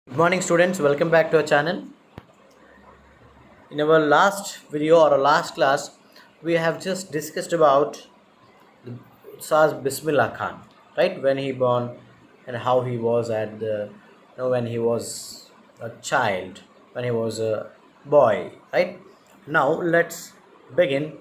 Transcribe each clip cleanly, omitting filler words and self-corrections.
Good morning students, welcome back to our channel. In our last video or our last class, we have just discussed about the Ustaz Bismillah Khan, right? When he born and how he was at when he was a child, when he was a boy, right? Now let's begin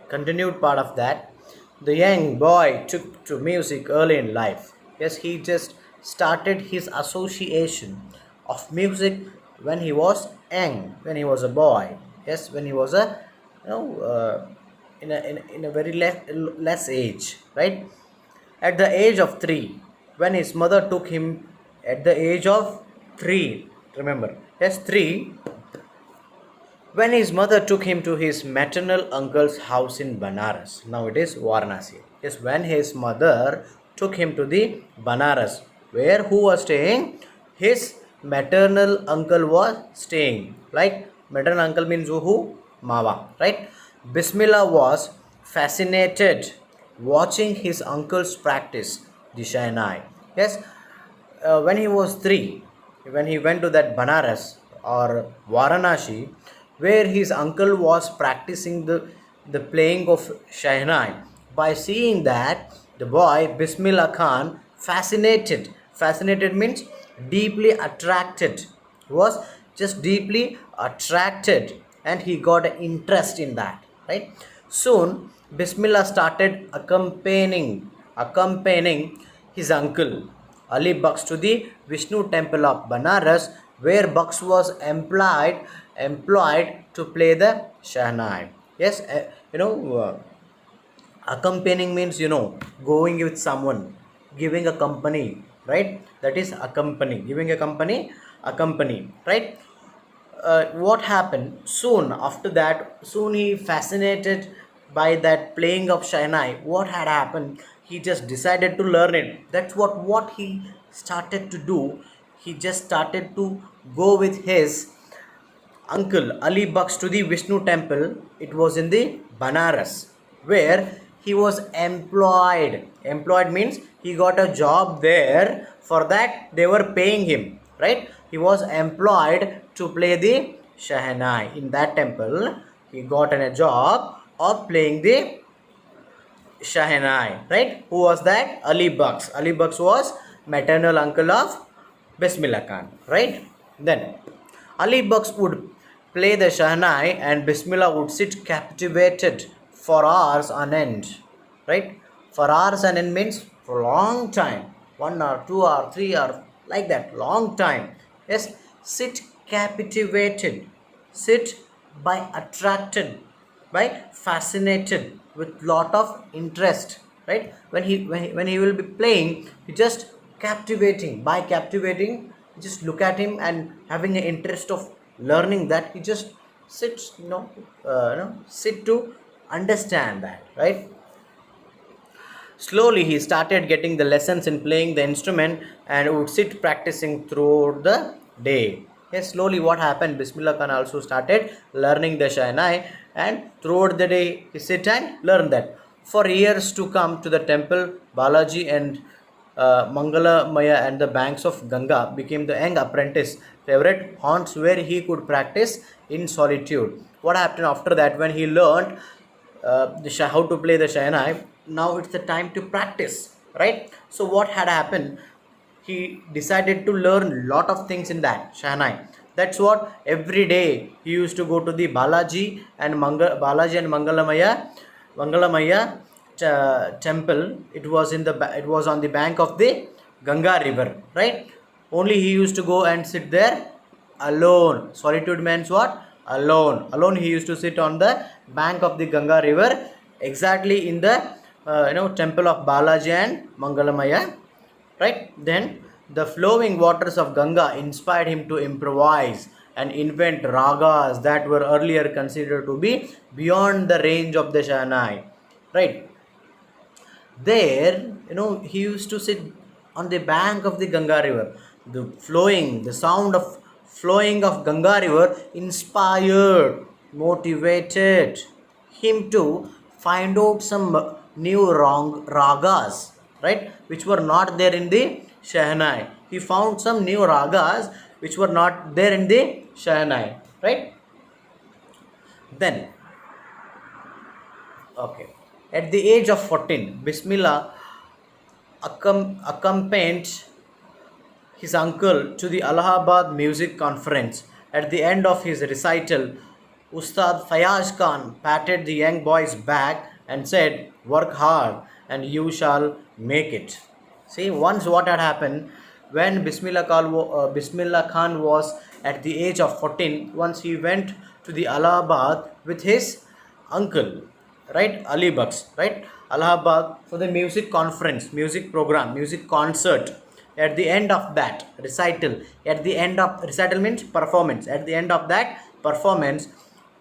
continued part of that. The young boy took to music early in life. Yes, he just started his association of music when he was young, when he was a boy. Yes, when he was a you know in a very less age, right? At the age of 3, when his mother took him at the age of 3. Remember, yes, 3, when his mother took him to his maternal uncle's house in Banaras. Now it is Varanasi. Yes, when his mother took him to the Banaras, where who was staying? His maternal uncle was staying. Like maternal uncle means who? Mava, right? Bismillah was fascinated watching his uncle's practice the Shahnai. Yes, when he was 3, when he went to that Banaras or Varanasi, where his uncle was practicing the playing of Shahnai. By seeing that, the boy Bismillah Khan fascinated means deeply attracted, was just deeply attracted, and he got an interest in that, right? Soon Bismillah started accompanying his uncle Ali Baksh to the Vishnu temple of Banaras, where Baksh was employed to play the Shahnai. Yes, accompanying means going with someone, giving a company, right? That is accompany, giving a company, accompany, right? What happened soon after that? Soon he fascinated by that playing of Shahnai. What had happened? He just decided to learn it. That's what he started to do. He just started to go with his uncle Ali Baksh to the Vishnu temple. It was in the Banaras, where he was employed. Employed means he got a job there. For that, they were paying him, right? He was employed to play the Shahnai. In that temple, he got a job of playing the Shahnai, right? Who was that? Ali Baksh. Ali Baksh was maternal uncle of Bismillah Khan, right? Then Ali Baksh would play the Shahnai and Bismillah would sit captivated for hours on end, right? For hours on end means for a long time, 1 hour, 2 hour, 3 hour, like that, long time. Yes, sit captivated, sit by attracted, by fascinated with lot of interest, right? When he will be playing, he just captivating. By captivating, just look at him and having an interest of learning that, he just sits, sit to understand that, right? Slowly, he started getting the lessons in playing the instrument and would sit practicing throughout the day. Yes, slowly what happened? Bismillah Khan also started learning the Shahnai, and throughout the day he sit and learn that. For years to come to the temple, Balaji and Mangala Maya and the banks of Ganga became the young apprentice favorite haunts where he could practice in solitude. What happened after that? When he learned how to play the Shahnai, now it's the time to practice, right? So what had happened? He decided to learn lot of things in that Shahnai. That's what every day he used to go to the Balaji and Mangalamaya temple. It was on the bank of the Ganga river, right? Only he used to go and sit there alone. Solitude means what? Alone he used to sit on the bank of the Ganga river, exactly in the temple of Balaji and Mangalamaya, right? Then the flowing waters of Ganga inspired him to improvise and invent ragas that were earlier considered to be beyond the range of the Shahnai, right? There, he used to sit on the bank of the Ganga river. The sound of flowing of Ganga river inspired, motivated him to find out some new wrong ragas, right, which were not there in the Shahnai. He found some new ragas which were not there in the Shehnai, right? Then, okay, at the age of 14, Bismillah accompanied his uncle to the Allahabad Music Conference. At the end of his recital, Ustad Fayaz Khan patted the young boy's back and said, "Work hard and you shall make it." See, once what had happened when Bismillah Khan was at the age of 14, once he went to the Allahabad with his uncle, right, Ali Bucks, right, Allahabad for the music conference, music program, music concert. At the end of that recital, at the end of recital means performance, at the end of that performance,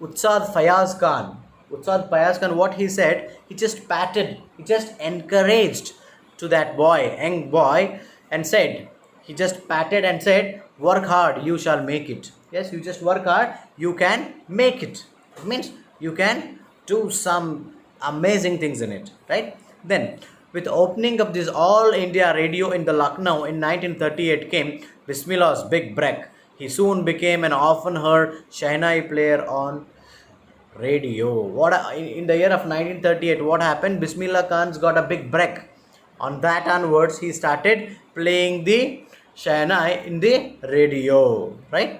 Ustad Fayaz Khan, what he said, he just patted, he just encouraged to that boy, young boy, and said, he just patted and said, "Work hard, you shall make it." Yes, you just work hard, you can make it. It means you can do some amazing things in it, right? Then, with opening of this All India Radio in the Lucknow in 1938 came Bismillah's big break. He soon became an often heard Shehnai player on radio. In the year of 1938, what happened? Bismillah Khan's got a big break. On that onwards, he started playing the Shehnai in the radio, right?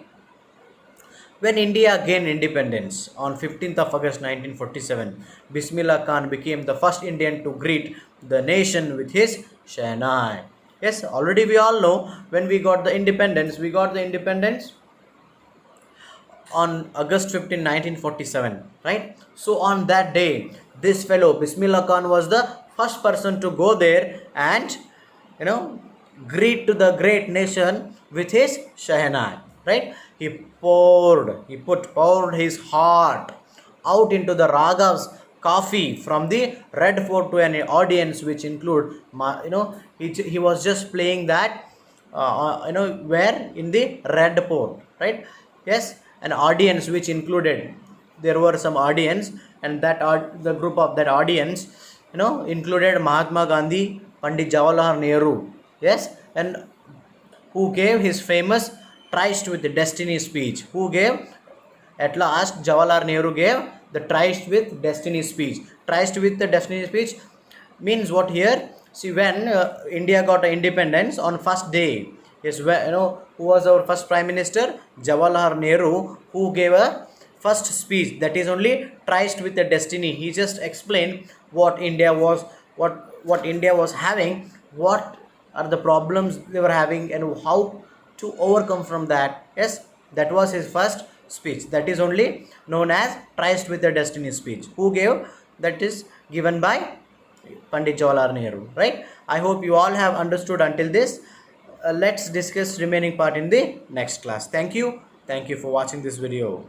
When India gained independence on 15th of August 1947, Bismillah Khan became the first Indian to greet the nation with his Shehnai. Yes, already we all know when we got the independence on August 15, 1947, right? So on that day, this fellow Bismillah Khan was the first person to go there and, greet to the great nation with his Shehnai, right? He poured his heart out into the ragas coffee from the Red Fort to an audience which include, he was just playing that, where in the Red Fort, right? Yes, an audience which included, there were some audience, and that the group of that audience, included Mahatma Gandhi, Pandit Jawaharlal Nehru, yes, and who gave his famous Tryst with Destiny speech. At last, Jawaharlal Nehru gave the Tryst with Destiny speech. Tryst with the Destiny speech means what here? See, when India got independence on first day, yes, who was our first Prime Minister? Jawaharlal Nehru, who gave a first speech that is only Tryst with the Destiny. He just explained what India was having, what are the problems they were having, and how to overcome from that. Yes, that was his first speech. That is only known as Tryst with the Destiny speech. Who gave? That is given by Pandit Jawaharlal Nehru, right? I hope you all have understood until this. Let's discuss remaining part in the next class. Thank you for watching this video.